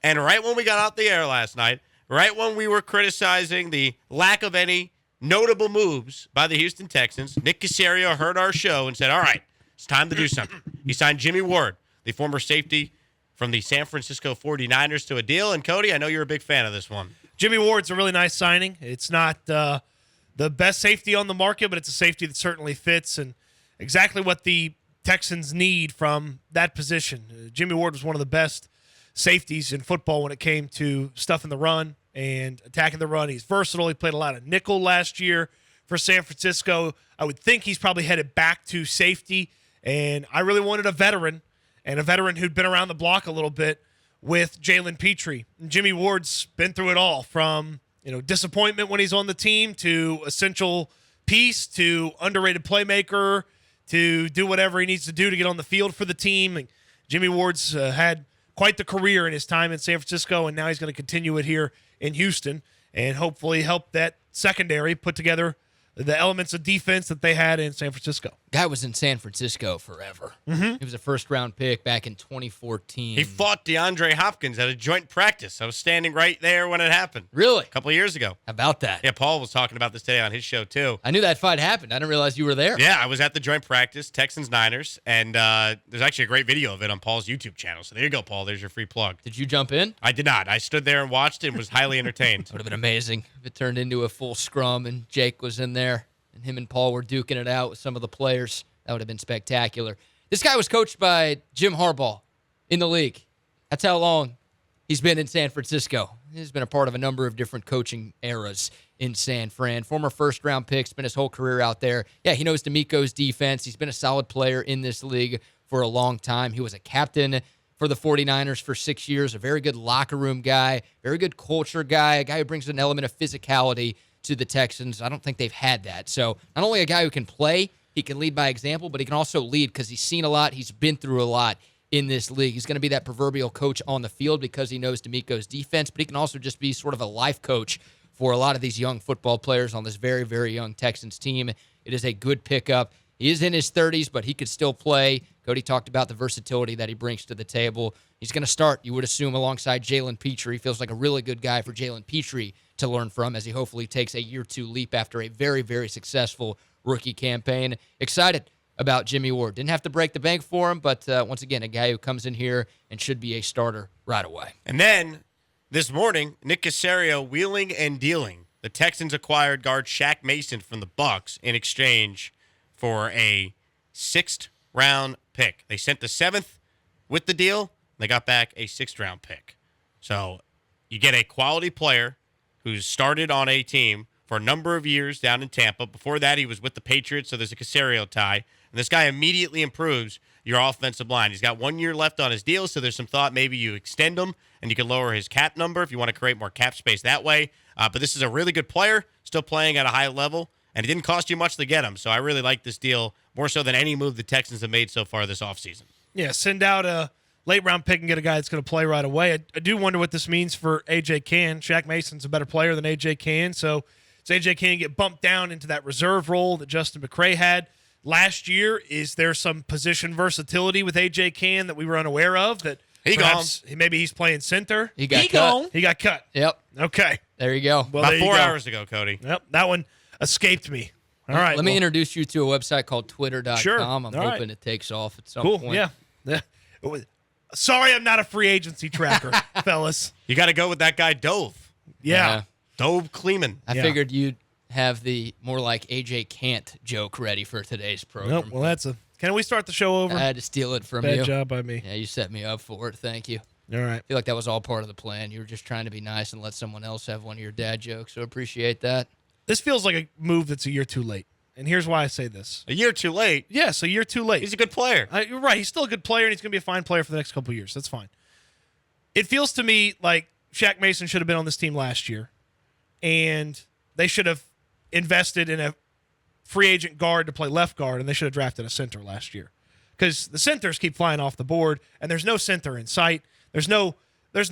And right when we got out the air last night, right when we were criticizing the lack of any notable moves by the Houston Texans, Nick Caserio heard our show and said, all right, it's time to do something. He signed Jimmie Ward, the former safety from the San Francisco 49ers, to a deal. And, Cody, I know you're a big fan of this one. Jimmie Ward's a really nice signing. It's not the best safety on the market, but it's a safety that certainly fits and exactly what the Texans need from that position. Jimmie Ward was one of the best safeties in football when it came to stuffing the run and attacking the run. He's versatile. He played a lot of nickel last year for San Francisco. I would think he's probably headed back to safety, and I really wanted a veteran, and a veteran who'd been around the block a little bit with Jalen Petrie. And Jimmie Ward's been through it all, from disappointment when he's on the team to essential piece to underrated playmaker to do whatever he needs to do to get on the field for the team. And Jimmie Ward's had quite the career in his time in San Francisco, and now he's going to continue it here in Houston and hopefully help that secondary put together the elements of defense that they had in San Francisco. Guy was in San Francisco forever. Mm-hmm. He was a first-round pick back in 2014. He fought DeAndre Hopkins at a joint practice. I was standing right there when it happened. Really? A couple of years ago. How about that? Yeah, Paul was talking about this today on his show, too. I knew that fight happened. I didn't realize you were there. Yeah, I was at the joint practice, Texans-Niners, and there's actually a great video of it on Paul's YouTube channel. So there you go, Paul. There's your free plug. Did you jump in? I did not. I stood there and watched it and was highly entertained. Would have been amazing if it turned into a full scrum and Jake was in there and him and Paul were duking it out with some of the players. That would have been spectacular. This guy was coached by Jim Harbaugh in the league. That's how long he's been in San Francisco. He's been a part of a number of different coaching eras in San Fran. Former first-round pick, spent his whole career out there. Yeah, he knows Demeco's defense. He's been a solid player in this league for a long time. He was a captain for the 49ers for 6 years, a very good locker room guy, very good culture guy, a guy who brings an element of physicality to the Texans. I don't think they've had that. So not only a guy who can play, he can lead by example, but he can also lead because he's seen a lot. He's been through a lot in this league. He's going to be that proverbial coach on the field because he knows Demeco's defense, but he can also just be sort of a life coach for a lot of these young football players on this very, very young Texans team. It is a good pickup. He is in his 30s, but he could still play. Cody talked about the versatility that he brings to the table. He's going to start, you would assume, alongside Jalen Petrie. Feels like a really good guy for Jalen Petrie to learn from as he hopefully takes a year-two leap after a very, very successful rookie campaign. Excited about Jimmie Ward. Didn't have to break the bank for him, but once again, a guy who comes in here and should be a starter right away. And then this morning, Nick Caserio wheeling and dealing. The Texans acquired guard Shaq Mason from the Bucs in exchange for a sixth-round pick. They sent the seventh with the deal. They got back a sixth-round pick. So you get a quality player who's started on a team for a number of years down in Tampa. Before that, he was with the Patriots, so there's a Caserio tie. And this guy immediately improves your offensive line. He's got 1 year left on his deal, so there's some thought maybe you extend him and you can lower his cap number if you want to create more cap space that way. But this is a really good player, still playing at a high level, and it didn't cost you much to get him. So I really like this deal more so than any move the Texans have made so far this offseason. Yeah, send out a late-round pick and get a guy that's going to play right away. I do wonder what this means for A.J. Cann. Shaq Mason's a better player than A.J. Cann, so does A.J. Cann get bumped down into that reserve role that Justin McCray had last year? Is there some position versatility with A.J. Cann that we were unaware of? That maybe he's playing center? He got cut. He got cut. Yep. Okay. There you go. Well, About 4 hours ago, Cody. Yep, that one escaped me. All right. Let me introduce you to a website called Twitter.com. Sure. I'm hoping it takes off at some point. Yeah. Sorry, I'm not a free agency tracker, fellas. You got to go with that guy, Dove. Yeah. Dove Kleeman. I figured you'd have the more like AJ Can't joke ready for today's program. Nope. Well, can we start the show over? I had to steal it from you. Bad job by me. Yeah, you set me up for it. Thank you. All right. I feel like that was all part of the plan. You were just trying to be nice and let someone else have one of your dad jokes, so appreciate that. This feels like a move that's a year too late. And here's why I say this. A year too late? Yes, a year too late. He's a good player. You're right. He's still a good player, and he's going to be a fine player for the next couple of years. That's fine. It feels to me like Shaq Mason should have been on this team last year, and they should have invested in a free agent guard to play left guard, and they should have drafted a center last year. Because the centers keep flying off the board, and there's no center in sight. There's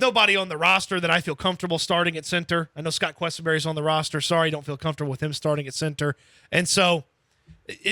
nobody on the roster that I feel comfortable starting at center. I know Scott Questenberry's on the roster. Sorry, don't feel comfortable with him starting at center. And so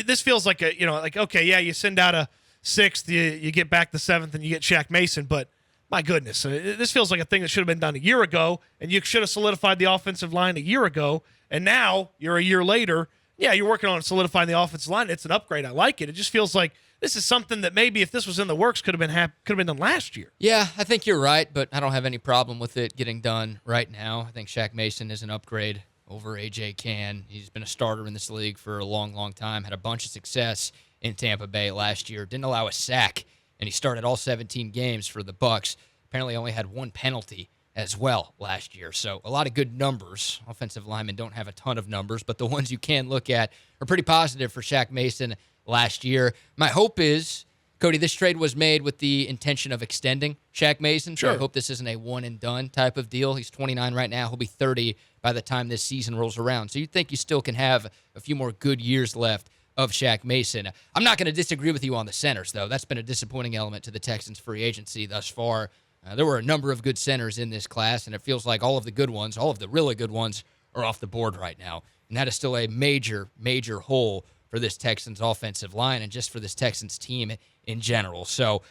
this feels like okay, yeah, you send out a sixth, you get back the seventh, and you get Shaq Mason, but my goodness, this feels like a thing that should have been done a year ago, and you should have solidified the offensive line a year ago, and now you're a year later. Yeah, you're working on solidifying the offensive line. It's an upgrade. I like it. It just feels like this is something that maybe if this was in the works could have been done last year. Yeah, I think you're right, but I don't have any problem with it getting done right now. I think Shaq Mason is an upgrade over A.J. Cann. He's been a starter in this league for a long, long time, had a bunch of success in Tampa Bay last year, didn't allow a sack, and he started all 17 games for the Bucs. Apparently only had one penalty as well last year. So a lot of good numbers. Offensive linemen don't have a ton of numbers, but the ones you can look at are pretty positive for Shaq Mason last year. My hope is, Cody, this trade was made with the intention of extending Shaq Mason. So I hope this isn't a one-and-done type of deal. He's 29 right now. He'll be 30 by the time this season rolls around. So you think you still can have a few more good years left of Shaq Mason. I'm not going to disagree with you on the centers, though. That's been a disappointing element to the Texans' free agency thus far. There were a number of good centers in this class, and it feels like all of the good ones, all of the really good ones, are off the board right now. And that is still a major, major hole for this Texans offensive line and just for this Texans team in general. So,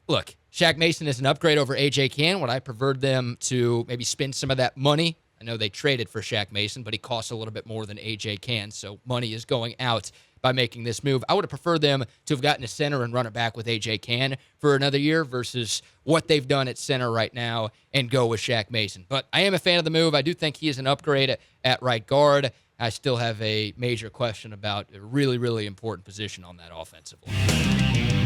look, Shaq Mason is an upgrade over A.J. Cann. Would I preferred them to maybe spend some of that money? I know they traded for Shaq Mason, but he costs a little bit more than A.J. Cann, so money is going out by making this move. I would have preferred them to have gotten a center and run it back with A.J. Cann for another year versus what they've done at center right now and go with Shaq Mason. But I am a fan of the move. I do think he is an upgrade at right guard. I still have a major question about a really, really important position on that offensive line.